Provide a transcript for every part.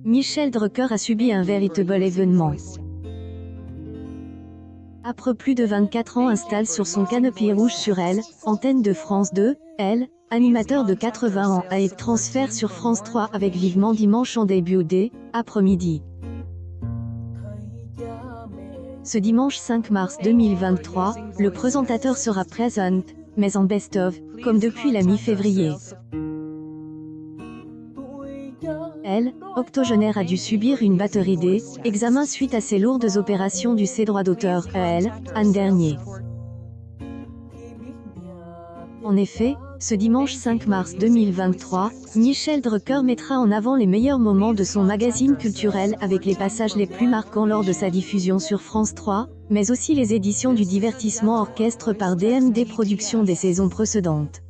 Michel Drucker a subi un véritable événement. Après plus de 24 ans installe sur son canapé rouge sur Elle, antenne de France 2, Elle, animateur de 80 ans a été transféré sur France 3 avec Vivement Dimanche en début après-midi. Ce dimanche 5 mars 2023, le présentateur sera présent, mais en best-of, comme depuis la mi-février. Elle, octogénaire, a dû subir une batterie d'examens suite à ses lourdes opérations du ses droits d'auteur, elle, an dernier. En effet, ce dimanche 5 mars 2023, Michel Drucker mettra en avant les meilleurs moments de son magazine culturel avec les passages les plus marquants lors de sa diffusion sur France 3, mais aussi les éditions du divertissement orchestre par DMD Productions des saisons précédentes.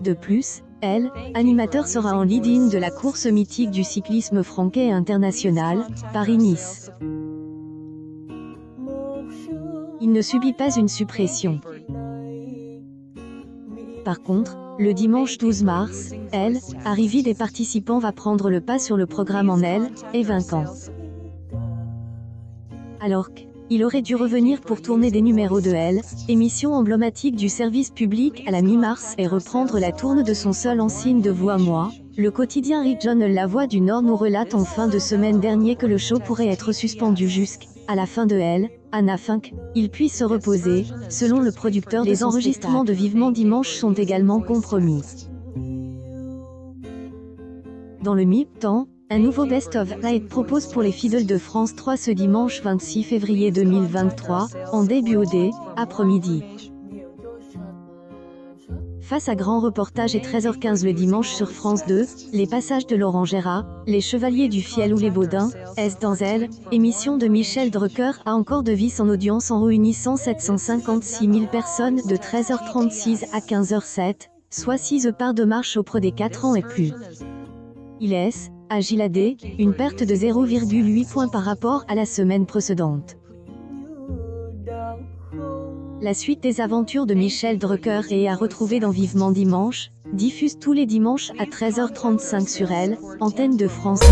De plus, Elle, animateur, sera en lead-in de la course mythique du cyclisme franquais et international, Paris-Nice. Il ne subit pas une suppression. Par contre, le dimanche 12 mars, Elle, arrivée des participants va prendre le pas sur le programme en Elle, et vainquant. Alors qu'il aurait dû revenir pour tourner des numéros de Elle, émission emblématique du service public à la mi-mars, et reprendre la tourne de son seul en signe de voix moi, le quotidien Region La Voix du Nord nous relate en fin de semaine dernier que le show pourrait être suspendu jusqu'à la fin de Elle, afin qu'il puisse se reposer. Selon le producteur, les enregistrements de Vivement Dimanche sont également compromis. Dans le mi-temps, un nouveau best-of Live propose pour les fidèles de France 3 ce dimanche 26 février 2023, en début après-midi. Face à grand reportage et 13h15 le dimanche sur France 2, les passages de Laurent Gérard, Les Chevaliers du Fiel ou Les Baudins, est dans Elle, émission de Michel Drucker a encore de vis en audience en réunissant 756 000 personnes de 13h36 à 15h07, soit 6 parts de marche auprès des 4 ans et plus. Il est, à Giladé, une perte de 0,8 points par rapport à la semaine précédente. La suite des aventures de Michel Drucker est à retrouver dans Vivement Dimanche, diffuse tous les dimanches à 13h35 sur Elle, antenne de France 2.